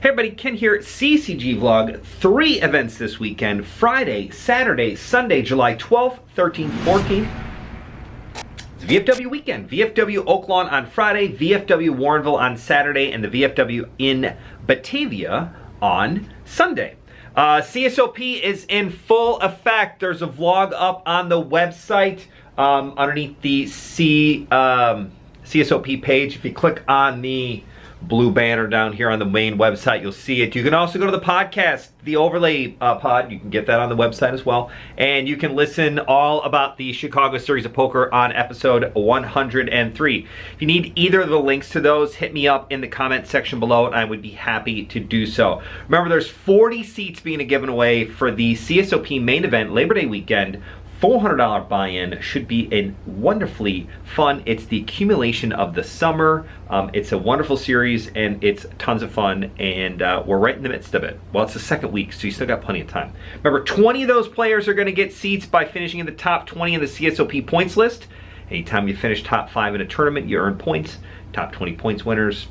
Hey everybody, Ken here, CCG Vlog. 3 events this weekend, Friday, Saturday, Sunday, July 12th, 13th, 14th. It's VFW weekend. VFW Oaklawn on Friday, VFW Warrenville on Saturday, and the VFW in Batavia on Sunday. CSOP is in full effect. There's a vlog up on the website underneath the CSOP page. If you click on the blue banner down here on the main website, you'll see it. You can also go to the podcast, the overlay pod. You can get that on the website as well. And you can listen all about the Chicago Series of Poker on episode 103. If you need either of the links to those, hit me up in the comment section below and I would be happy to do so. Remember, there's 40 seats being given away for the CSOP main event Labor Day weekend. $400 buy-in should be a wonderfully fun. It's the accumulation of the summer. It's a wonderful series and it's tons of fun, and we're right in the midst of it. Well, it's the second week, so you still got plenty of time. Remember, 20 of those players are going to get seats by finishing in the top 20 in the CSOP points list. Anytime you finish top 5 in a tournament, you earn points. Top 20 points winners,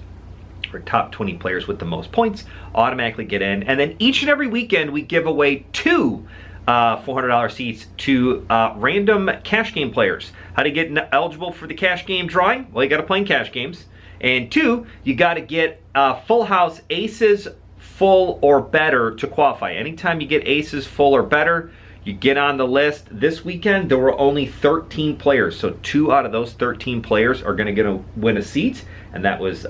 or top 20 players with the most points, automatically get in. And then each and every weekend we give away 2 $400 seats to random cash game players. How to get eligible for the cash game drawing? Well, you got to play in cash games. And 2, you got to get full house aces, full or better to qualify. Anytime you get aces, full or better, you get on the list. This weekend there were only 13 players, so 2 out of those 13 players are going to win a seat, and that was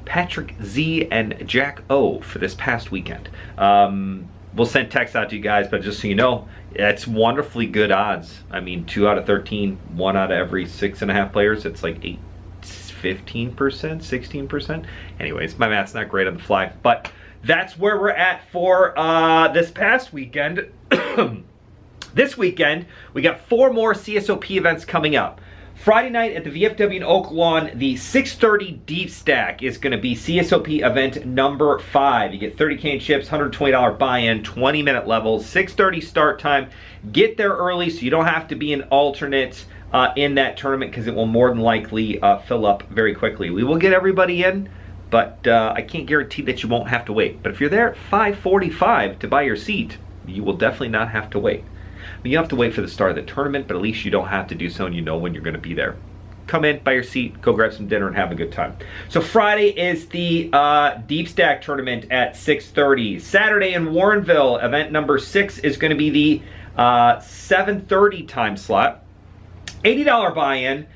Patrick Z and Jack O for this past weekend. We'll send text out to you guys, but just so you know, it's wonderfully good odds. I mean, 2 out of 13, 1 out of every 6.5 players. It's like 15%, 16%. Anyways, my math's not great on the fly, but that's where we're at for this past weekend. This weekend, we got 4 more CSOP events coming up. Friday night at the VFW in Oaklawn, the 6:30 Deep Stack is going to be CSOP event number 5. You get 30K in chips, $120 buy-in, 20-minute levels, 6:30 start time. Get there early so you don't have to be an alternate in that tournament, because it will more than likely fill up very quickly. We will get everybody in, but I can't guarantee that you won't have to wait. But if you're there at 5:45 to buy your seat, you will definitely not have to wait. You have to wait for the start of the tournament, but at least you don't have to do so and you know when you're going to be there. Come in, buy your seat, go grab some dinner and have a good time. So Friday is the Deep Stack tournament at 6:30. Saturday in Warrenville, event number 6 is going to be the 7:30 time slot. $80 buy-in.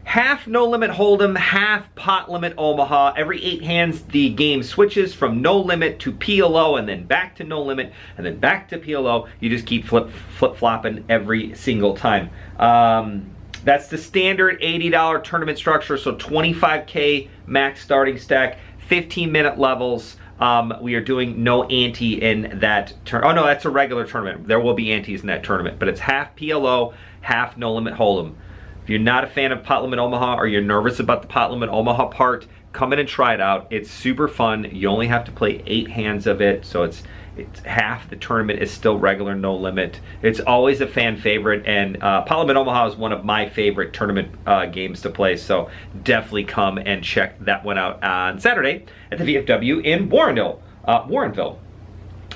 Half no limit Holdem, half pot limit Omaha. Every 8 hands the game switches from no limit to PLO, and then back to no limit, and then back to PLO. You just keep flip-flopping every single time. That's the standard $80 tournament structure, so 25K max starting stack, 15-minute levels. We are doing no ante in that tournament. Oh no, that's a regular tournament. There will be antes in that tournament, but it's half PLO, half no limit Holdem. If you're not a fan of Pot Limit Omaha, or you're nervous about the Pot Limit Omaha part, come in and try it out. It's super fun. You only have to play 8 hands of it, so it's half the tournament is still regular no limit. It's always a fan favorite, and Pot Limit Omaha is one of my favorite tournament games to play, so definitely come and check that one out on Saturday at the VFW in Warrenville.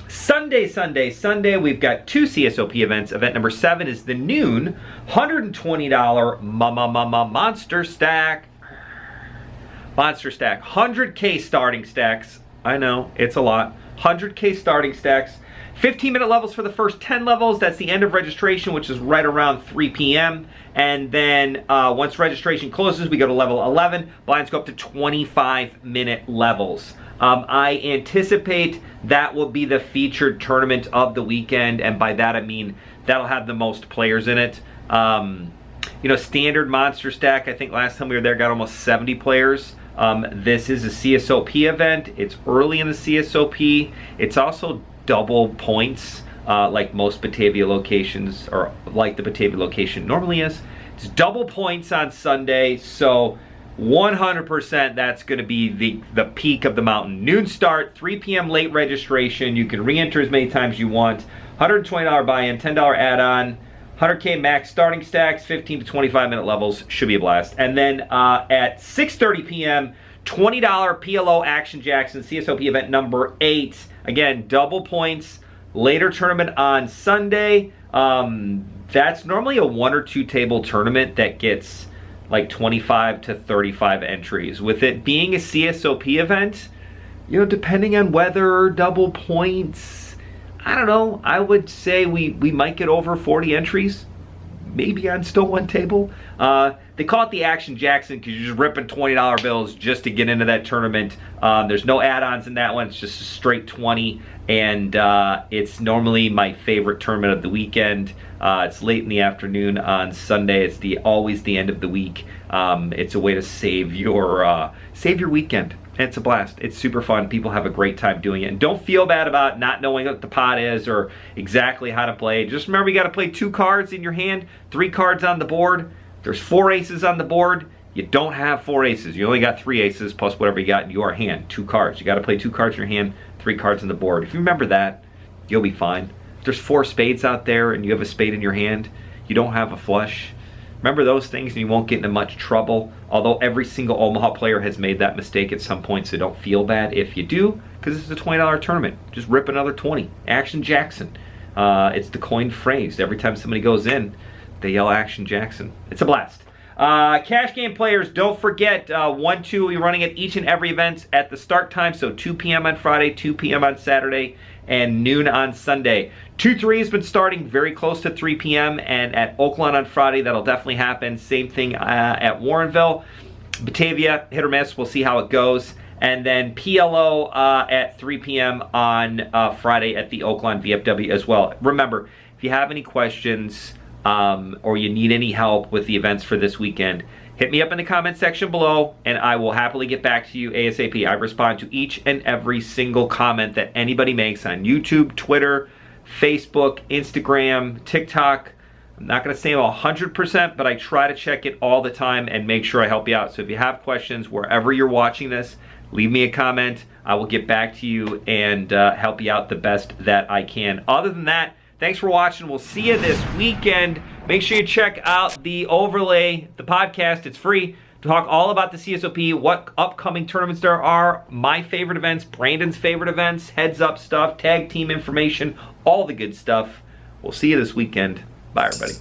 Sunday, we've got 2 CSOP events. Event number 7 is the noon $120 Monster Stack. Monster Stack, 100K starting stacks. I know, it's a lot. 100K starting stacks. 15-minute levels for the first 10 levels. That's the end of registration, which is right around 3 p.m. And then once registration closes, we go to level 11. Blinds go up to 25-minute levels. I anticipate that will be the featured tournament of the weekend, and by that I mean that'll have the most players in it. You know, standard Monster Stack, I think last time we were there got almost 70 players. This is a CSOP event. It's early in the CSOP. It's also double points, like most Batavia locations, or like the Batavia location normally is. It's double points on Sunday, so 100% that's going to be the peak of the mountain. Noon start, 3 p.m. late registration. You can re-enter as many times you want. $120 buy-in, $10 add-on, 100K max starting stacks, 15 to 25 minute levels. Should be a blast. And then at 6:30 p.m., $20 PLO Action Jackson CSOP event number 8. Again, double points, later tournament on Sunday. That's normally a 1 or 2 table tournament that gets like 25 to 35 entries. With it being a CSOP event, you know, depending on weather, double points, I don't know, I would say we might get over 40 entries, maybe on still one table. They call it the Action Jackson because you're just ripping $20 bills just to get into that tournament. There's no add-ons in that one. It's just a straight 20, and it's normally my favorite tournament of the weekend. It's late in the afternoon on Sunday. It's always the end of the week. It's a way to save your weekend. And it's a blast. It's super fun. People have a great time doing it. And don't feel bad about not knowing what the pot is or exactly how to play. Just remember, you got to play 2 cards in your hand, 3 cards on the board. There's 4 aces on the board. You don't have 4 aces. You only got 3 aces plus whatever you got in your hand. 2 cards. You got to play 2 cards in your hand, 3 cards on the board. If you remember that, you'll be fine. If there's 4 spades out there and you have a spade in your hand, you don't have a flush. Remember those things and you won't get into much trouble. Although every single Omaha player has made that mistake at some point, so don't feel bad if you do, because it's a $20 tournament. Just rip another 20. Action Jackson. It's the coined phrase. Every time somebody goes in, they yell Action Jackson. It's a blast. Cash game players, don't forget 1-2 will be running at each and every event at the start time, so 2 p.m. on Friday, 2 p.m. on Saturday, and noon on Sunday. 2-3 has been starting very close to 3 p.m. and at Oakland on Friday, that'll definitely happen. Same thing at Warrenville. Batavia, hit or miss, we'll see how it goes. And then PLO at 3 p.m. on Friday at the Oakland VFW as well. Remember, if you have any questions or you need any help with the events for this weekend, hit me up in the comment section below and I will happily get back to you ASAP. I respond to each and every single comment that anybody makes on YouTube, Twitter, Facebook, Instagram, TikTok. I'm not going to say I'm 100%, but I try to check it all the time and make sure I help you out. So if you have questions, wherever you're watching this, leave me a comment. I will get back to you and help you out the best that I can. Other than that, thanks for watching. We'll see you this weekend. Make sure you check out the Overlay, the podcast. It's free. Talk all about the CSOP, what upcoming tournaments there are, my favorite events, Brandon's favorite events, heads up stuff, tag team information, all the good stuff. We'll see you this weekend. Bye, everybody.